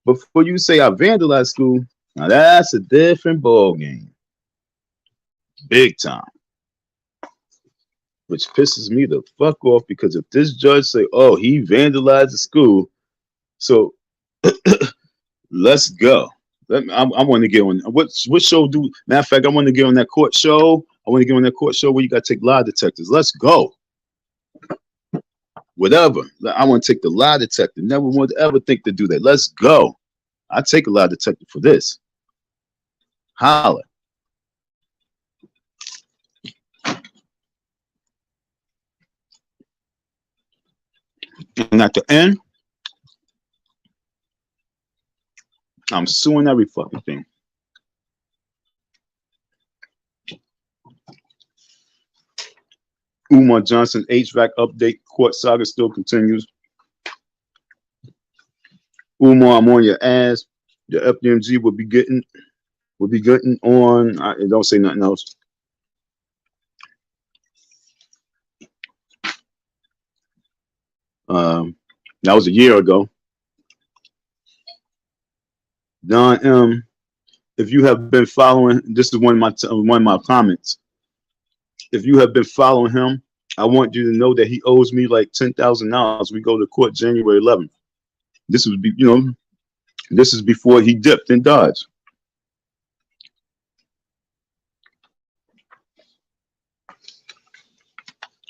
But for you to say I vandalized school, now that's a different ball game, big time. Which pisses me the fuck off because if this judge say, "Oh, he vandalized the school," so let's go. I want to get on what show do? Matter of fact, I want to get on that court show. I want to get on that court show where you got to take lie detectors. Let's go. Whatever. I want to take the lie detector. Never would ever think to do that. Let's go. I take a lie detector for this. Holla. And at the end, I'm suing every fucking thing. Umar Johnson HVAC update. Court saga still continues. Umar, I'm on your ass. The FDMG will be getting on. Don't say nothing else. That was a year ago. Don M, if you have been following, this is one of my comments. If you have been following him, I want you to know that he owes me like $10,000. We go to court January 11th. This would be, this is before he dipped and dodged.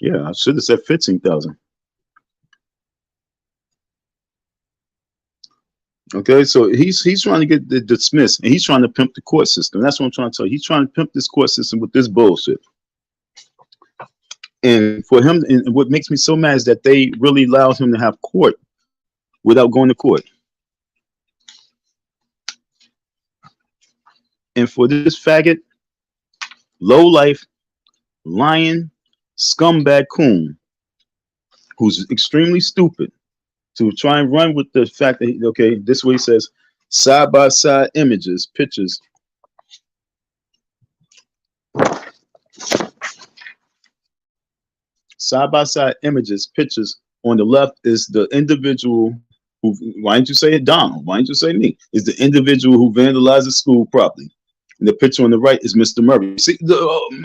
Yeah, I should have said 15,000. Okay, so he's trying to get the dismissed, and he's trying to pimp the court system. That's what I'm trying to tell you. He's trying to pimp this court system with this bullshit. And for him, and what makes me so mad is that they really allowed him to have court without going to court. And for this faggot, low life, lying, scumbag coon, who's extremely stupid, to try and run with the fact that, okay, this way he says, side by side images, pictures. Side by side images, pictures. On the left is the individual who, why didn't you say it, Donald? Why didn't you say me? Is the individual who vandalized the school property. And the picture on the right is Mr. Murray. See,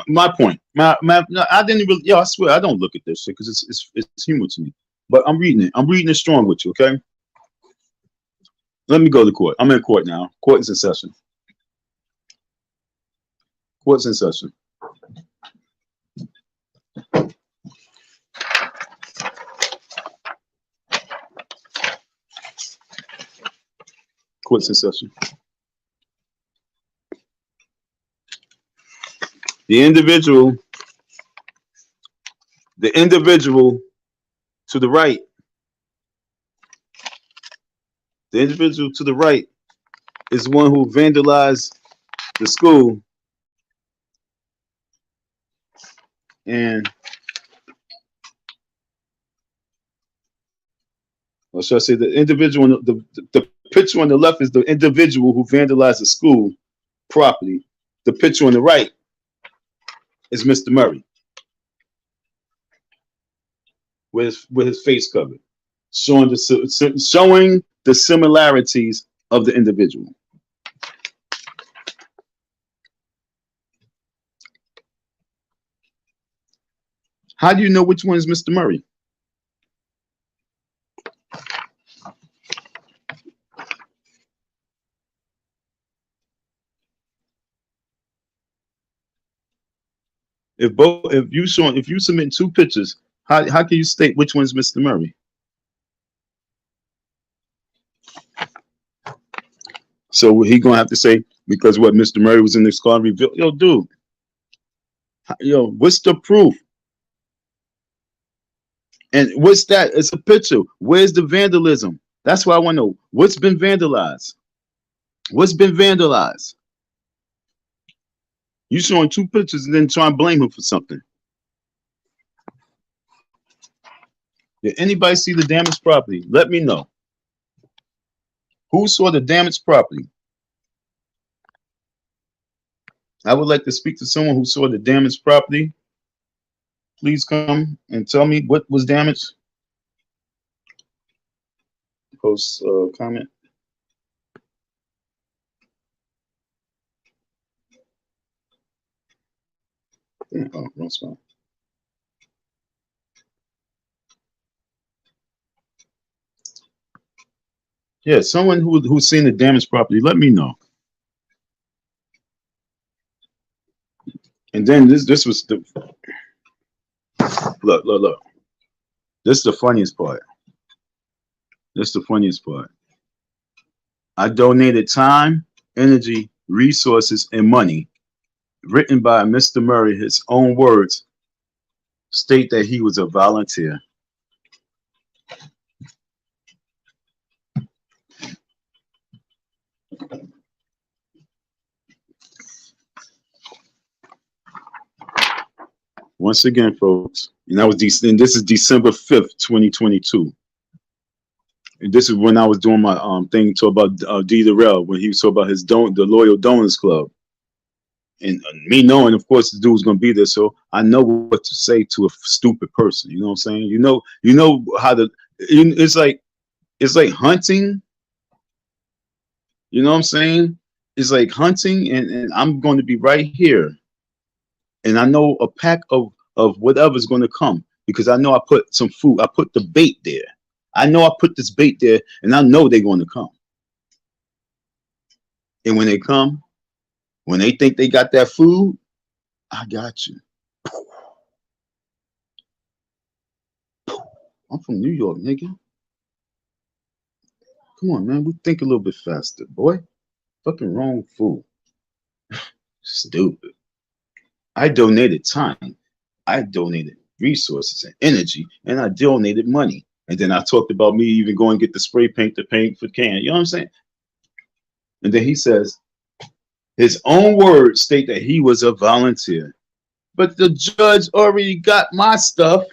my point. No, I didn't really, I swear, I don't look at this shit because it's humor to me. But I'm reading it. I'm reading it strong with you, okay? Let me go to court. I'm in court now. Court is in session. Court's in session. Court's in session. The individual to the right, the individual to the right is the one who vandalized the school, and or should I say the individual, the picture on the left is the individual who vandalized the school property. The picture on the right is Mr. Murray with his face covered, showing the similarities of the individual. How do you know which one is Mr. Murray? If you submit two pictures, how can you state which one's Mr. Murray? So he gonna have to say, because what, Mr. Murray was in this car revealed. Yo, dude, yo, what's the proof? And what's that? It's a picture. Where's the vandalism? That's why I want to know what's been vandalized. What's been vandalized? You showing two pictures and then try and blame him for something. Did anybody see the damaged property? Let me know. Who saw the damaged property? I would like to speak to someone who saw the damaged property. Please come and tell me what was damaged. Post comment. Oh, wrong spot. Yeah, someone who's seen the damaged property, let me know. And then this was the look. This is the funniest part. This is the funniest part. I donated time, energy, resources, and money. Written by Mr. Murray, his own words state that he was a volunteer. Once again, folks, and this is December 5th, 2022. And this is when I was doing my thing to about D. Darrell, when he was talking about the Loyal Donors Club. And me knowing, of course, the dude's gonna be there, so I know what to say to a stupid person. You know what I'm saying? You know how to. It's like hunting. You know what I'm saying? It's like hunting, and I'm going to be right here, and I know a pack of whatever's going to come because I know I put some food. I put the bait there. I know I put this bait there, and I know they're going to come. And when they come, when they think they got that food, I got you. I'm from New York, nigga. Come on, man. We think a little bit faster, boy. Fucking wrong fool. Stupid. I donated time. I donated resources and energy, and I donated money. And then I talked about me even going to get the spray paint to paint for can. You know what I'm saying? And then he says, His own words state that he was a volunteer. But the judge already got my stuff,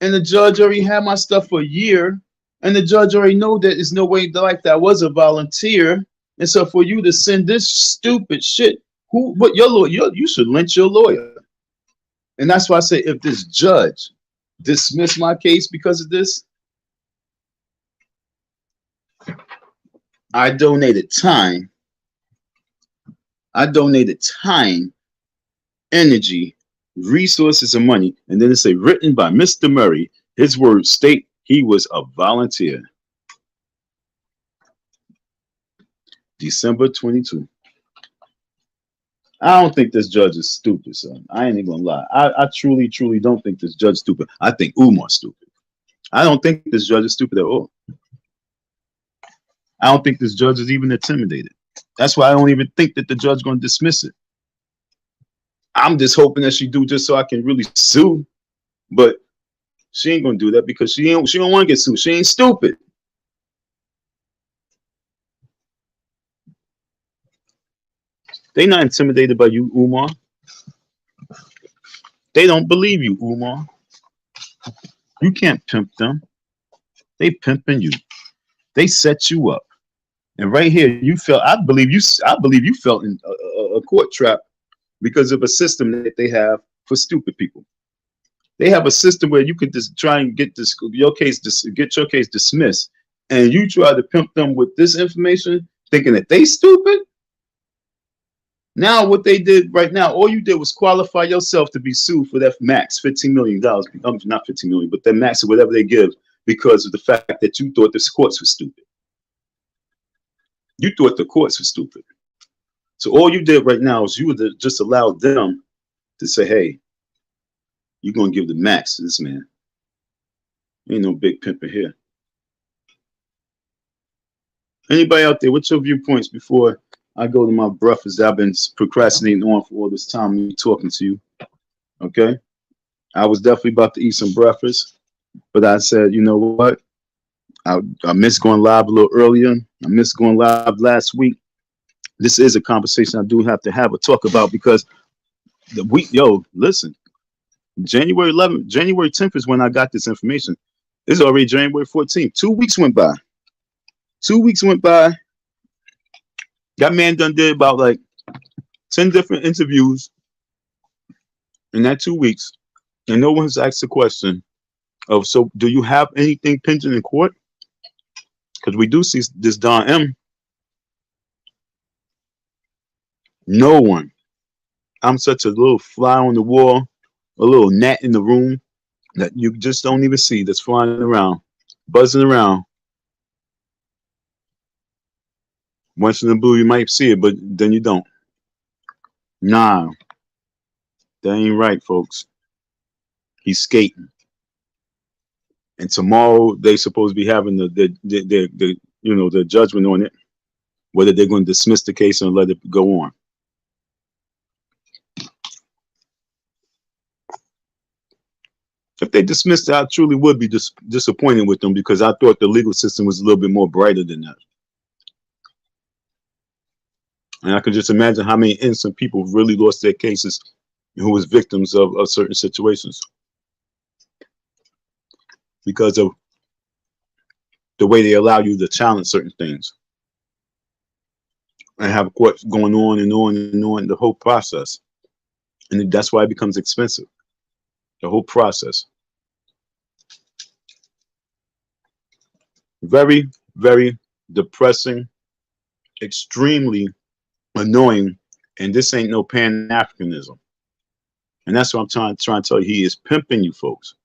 and the judge already had my stuff for a year, and the judge already know that there's no way in life that I was a volunteer. And so for you to send this stupid shit, what your lawyer, you should lynch your lawyer. And that's why I say if this judge dismissed my case because of this, I donated time, energy, resources, and money. And then it say written by Mr. Murray. His words state he was a volunteer. December 22. I don't think this judge is stupid, son. I ain't even gonna lie. I truly don't think this judge is stupid. I think Umar's stupid. I don't think this judge is stupid at all. I don't think this judge is even intimidated. That's why I don't even think that the judge is gonna dismiss it. I'm just hoping that she do just so I can really sue. But she ain't gonna do that because she don't want to get sued. She ain't stupid. They not intimidated by you, Umar. They don't believe you, Umar. You can't pimp them. They pimping you. They set you up. And right here, you felt. I believe you felt in a court trap because of a system that they have for stupid people. They have a system where you could just try and get your case dismissed, and you try to pimp them with this information, thinking that they stupid. Now what they did right now, all you did was qualify yourself to be sued for that max $15 million. Not 15 million, but that max of whatever they give because of the fact that you thought the courts were stupid. You thought the courts were stupid. So all you did right now is you would just allow them to say, hey, you're going to give the max to this man. Ain't no big pimping here. Anybody out there, what's your viewpoints before I go to my breakfast that I've been procrastinating on for all this time me talking to you? Okay? I was definitely about to eat some breakfast, but I said, you know what? I missed going live a little earlier. I missed going live last week. This is a conversation I do have to have a talk about because the week, listen, January 11th, January 10th is when I got this information. It's already January 14th. 2 weeks went by. 2 weeks went by. That man done did about like 10 different interviews in that 2 weeks. And no one's asked the question of, so do you have anything pending in court? Because we do see this Don M. No one. I'm such a little fly on the wall, a little gnat in the room that you just don't even see that's flying around, buzzing around. Once in the blue, you might see it, but then you don't. Nah, that ain't right, folks. He's skating. And tomorrow they supposed to be having the judgment on it, whether they're going to dismiss the case and let it go on. If they dismissed it, I truly would be disappointed with them because I thought the legal system was a little bit more brighter than that. And I can just imagine how many innocent people really lost their cases who was victims of certain situations because of the way they allow you to challenge certain things and have courts going on and on and on, the whole process. And that's why it becomes expensive, the whole process. Very, very depressing, extremely annoying, and this ain't no Pan-Africanism. And that's what I'm trying to tell you. He is pimping you folks.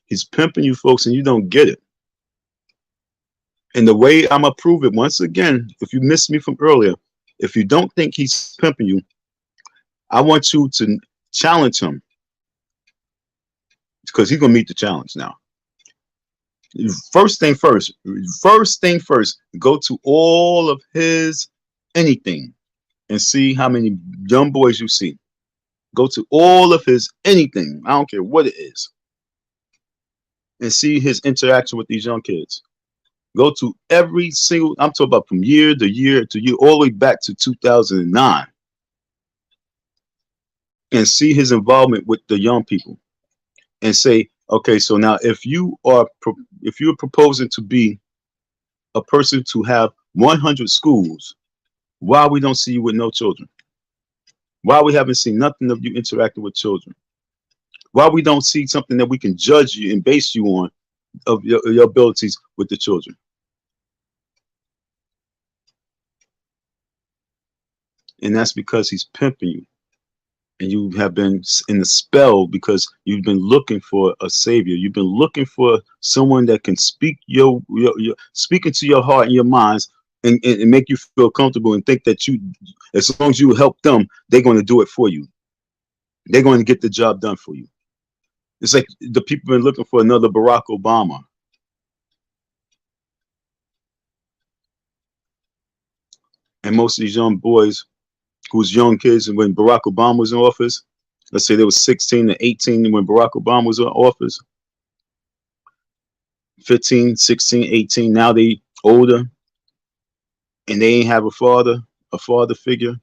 He's pimping you folks, and you don't get it. And the way I'm gonna prove it, once again, if you missed me from earlier, if you don't think he's pimping you, I want you to challenge him because he's gonna meet the challenge now. First thing first, go to all of his anything and see how many young boys you see. Go to all of his anything, I don't care what it is, and see his interaction with these young kids. Go to every single, I'm talking about from year to year to year, all the way back to 2009, and see his involvement with the young people and say, okay, so now if you're proposing to be a person to have 100 schools, why we don't see you with no children? Why we haven't seen nothing of you interacting with children? Why we don't see something that we can judge you and base you on of your abilities with the children? And that's because he's pimping you. And you have been in the spell because you've been looking for a savior. You've been looking for someone that can speak speak into your heart and your minds and make you feel comfortable and think that as long as you help them, they're going to do it for you. They're going to get the job done for you. It's like the people been looking for another Barack Obama. And most of these young boys who's young kids, and when Barack Obama was in office, let's say they was 16 to 18 when Barack Obama was in office, 15, 16, 18, now they older and they ain't have a father figure.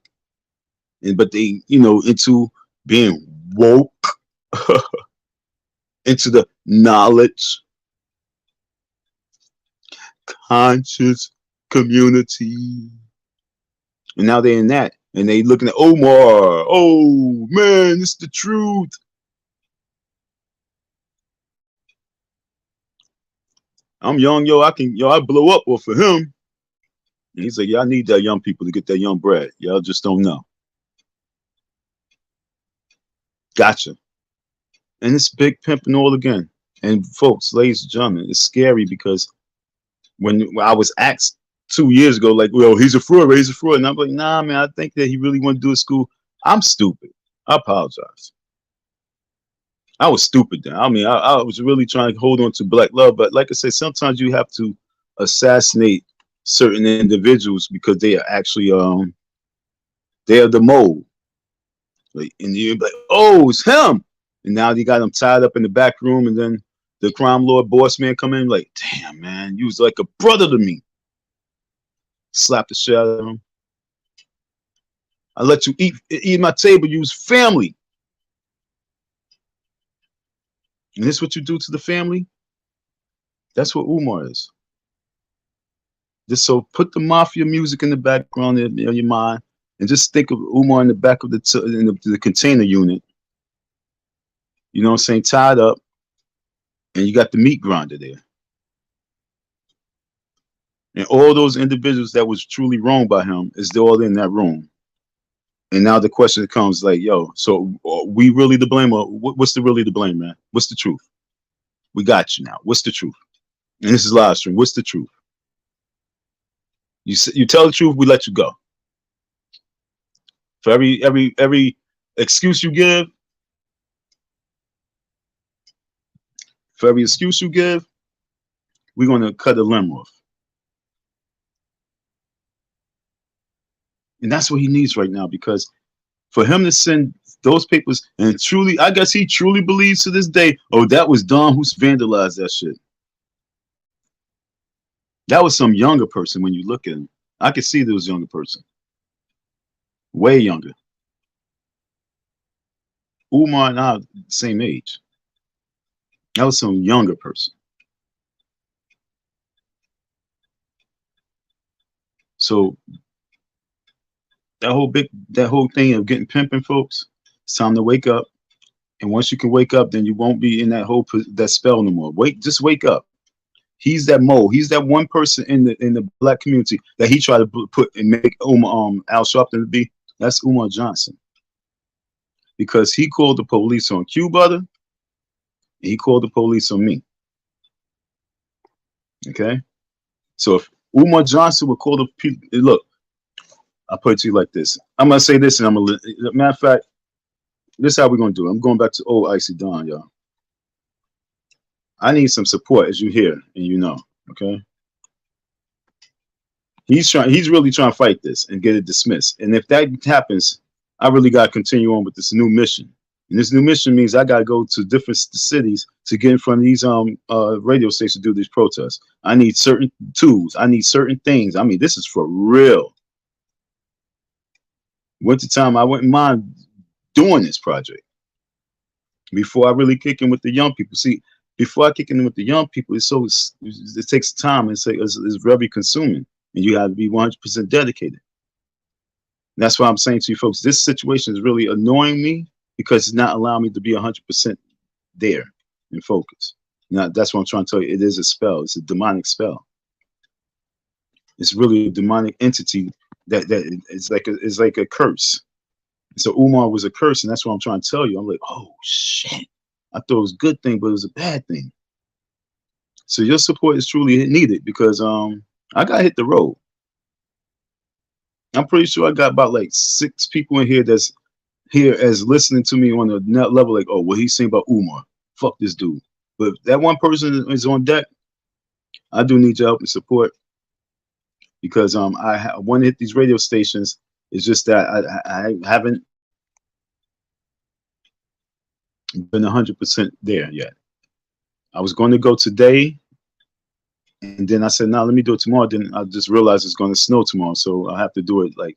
But they, into being woke, into the knowledge, conscious community. And now they're in that. And they looking at Omar. Oh man, it's the truth. I'm young, I blow up off of him. And he's like, yeah, I need that young people to get that young bread. Y'all just don't know. Gotcha. And it's big pimping all again. And folks, ladies and gentlemen, it's scary because when I was asked 2 years ago, like, well, he's a fraud, he's a fraud. And I'm like, nah, man, I think that he really want to do a school. I'm stupid. I apologize. I was stupid then. I mean, I was really trying to hold on to black love. But like I said, sometimes you have to assassinate certain individuals because they are actually, they are the mold. Like, and you're like, oh, it's him. And now you got him tied up in the back room. And then the crime lord boss man come in like, damn, man, you was like a brother to me. Slap the shit out of him. I let you eat my table. You was family. And this what you do to the family? That's what Umar is. Just so put the mafia music in the background in your mind and just think of Umar in the back of the container unit. You know what I'm saying? Tied up. And you got the meat grinder there. And all those individuals that was truly wronged by him is all in that room. And now the question comes like, yo, so are we really to blame, or what's really to blame, man? What's the truth? We got you now. What's the truth? And this is live stream. What's the truth? You tell the truth, we let you go. For every excuse you give, we're gonna cut a limb off. And that's what he needs right now, because for him to send those papers, and truly, I guess he truly believes to this day, oh, that was Don who vandalized that shit. That was some younger person when you look at him. I could see there was a younger person. Way younger. Umar and I are the same age. That was some younger person. So that whole thing of getting pimping, folks, it's time to wake up. And once you can wake up, then you won't be in that spell no more. Just wake up. He's that mole. He's that one person in the black community that he tried to put and make Al Sharpton to be. That's Umar Johnson. Because he called the police on Q Butter, and he called the police on me. Okay? So if Umar Johnson would call the people, look, I'll put it to you like this. I'm gonna say this, and I'm gonna. Matter of fact, this is how we're gonna do it. I'm going back to old Icy Don, y'all. I need some support, as you hear and you know. Okay. He's really trying to fight this and get it dismissed. And if that happens, I really gotta continue on with this new mission. And this new mission means I gotta go to different cities to get in front of these radio stations to do these protests. I need certain tools. I need certain things. I mean, this is for real. Wintertime, I wouldn't mind doing this project before I really kick in with the young people. See, before I kick in with the young people, it takes time. It's very consuming, and you have to be 100% dedicated. And that's why I'm saying to you folks, this situation is really annoying me because it's not allowing me to be 100% there and focus. Now, that's what I'm trying to tell you. It is a spell. It's a demonic spell. It's really a demonic entity that it's like a curse. So Umar was a curse, and that's what I'm trying to tell you. I'm like, oh shit! I thought it was a good thing, but it was a bad thing. So your support is truly needed because I got hit the road. I'm pretty sure I got about like 6 people in here that's here as listening to me on a net level, like, oh, what he's saying about Umar. Fuck this dude. But if that one person is on deck, I do need your help and support because I want to hit these radio stations. It's just that I haven't been 100% there yet. I was going to go today, and then I said, no, let me do it tomorrow. Then I just realized it's going to snow tomorrow, so I'll have to do it like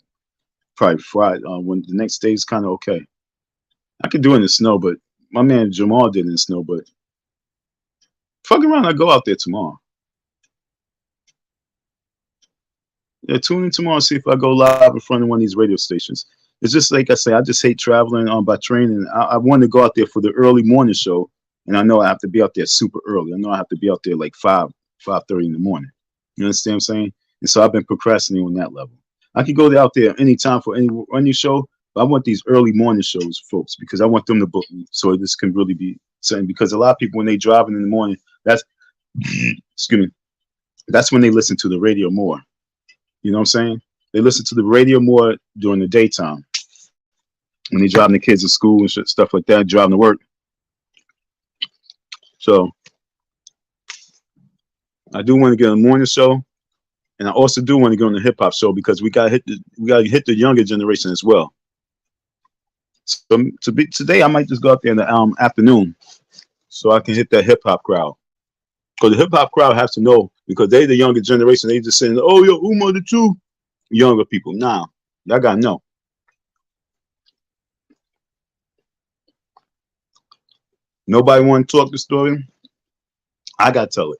probably Friday when the next day is kind of okay. I could do it in the snow, but my man Jamal did it in the snow. But fuck around, I go out there tomorrow. Yeah, tune in tomorrow and see if I go live in front of one of these radio stations. It's just like I say, I just hate traveling by train, and I want to go out there for the early morning show, and I know I have to be out there super early. I know I have to be out there like 5:30 in the morning. You understand what I'm saying? And so I've been procrastinating on that level. I could go out there anytime for any show, but I want these early morning shows, folks, because I want them to book me, so this can really be something. Because a lot of people, when they driving in the morning, that's excuse me, that's when they listen to the radio more. You know what I'm saying? They listen to the radio more during the daytime when they driving the kids to school and shit, stuff like that, driving to work. So I do want to get on the morning show, and I also do want to get on the hip hop show because we gotta hit the younger generation as well. So today, I might just go out there in the afternoon so I can hit that hip hop crowd. Because the hip hop crowd has to know, because they the younger generation. They just saying, "Oh, yo, Umar the true." Younger people, nah, I gotta know. Nobody want to talk the story. I gotta tell it.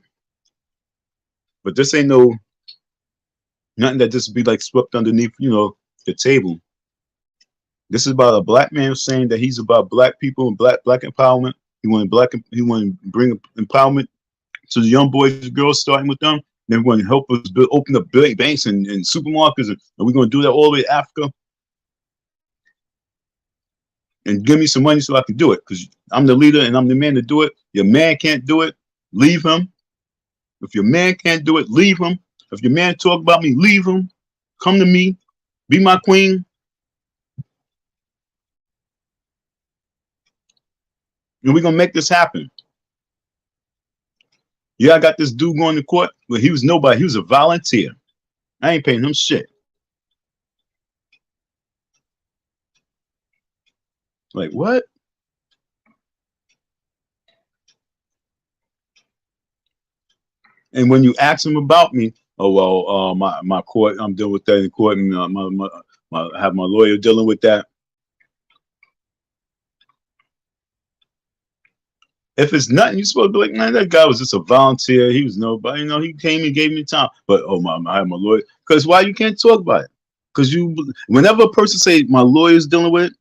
But this ain't nothing that just be like swept underneath, the table. This is about a black man saying that he's about black people and black empowerment. He want to bring empowerment to the young boys and girls, starting with them. Then we're going to help us open up banks and supermarkets, and we're going to do that all the way to Africa. And give me some money so I can do it, because I'm the leader and I'm the man to do it. Your man can't do it, leave him. If your man can't do it, leave him. If your man talk about me, leave him. Come to me, be my queen. And we're going to make this happen. Yeah, I got this dude going to court, but he was nobody. He was a volunteer. I ain't paying him shit. Like, what? And when you ask him about me, oh, well, my court, I'm dealing with that in court, and I have my lawyer dealing with that. If it's nothing, you're supposed to be like, man, that guy was just a volunteer. He was nobody. He came and gave me time. But, I have my lawyer. Because why you can't talk about it? Because whenever a person say my lawyer's dealing with it,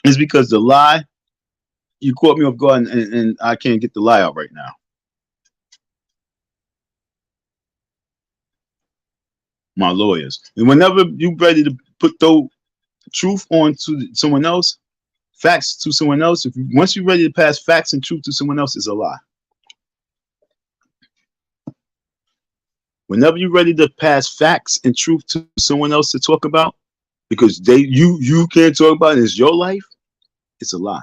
it's because the lie, you caught me off guard, and I can't get the lie out right now. My lawyers. And whenever you ready to put the truth on to someone else, facts to someone else, once you're ready to pass facts and truth to someone else, it's a lie. Whenever you're ready to pass facts and truth to someone else to talk about, because you can't talk about it, it's your life, it's a lie.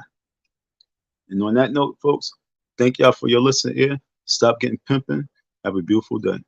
And on that note, folks, thank y'all for your listening here. Stop getting pimping. Have a beautiful day.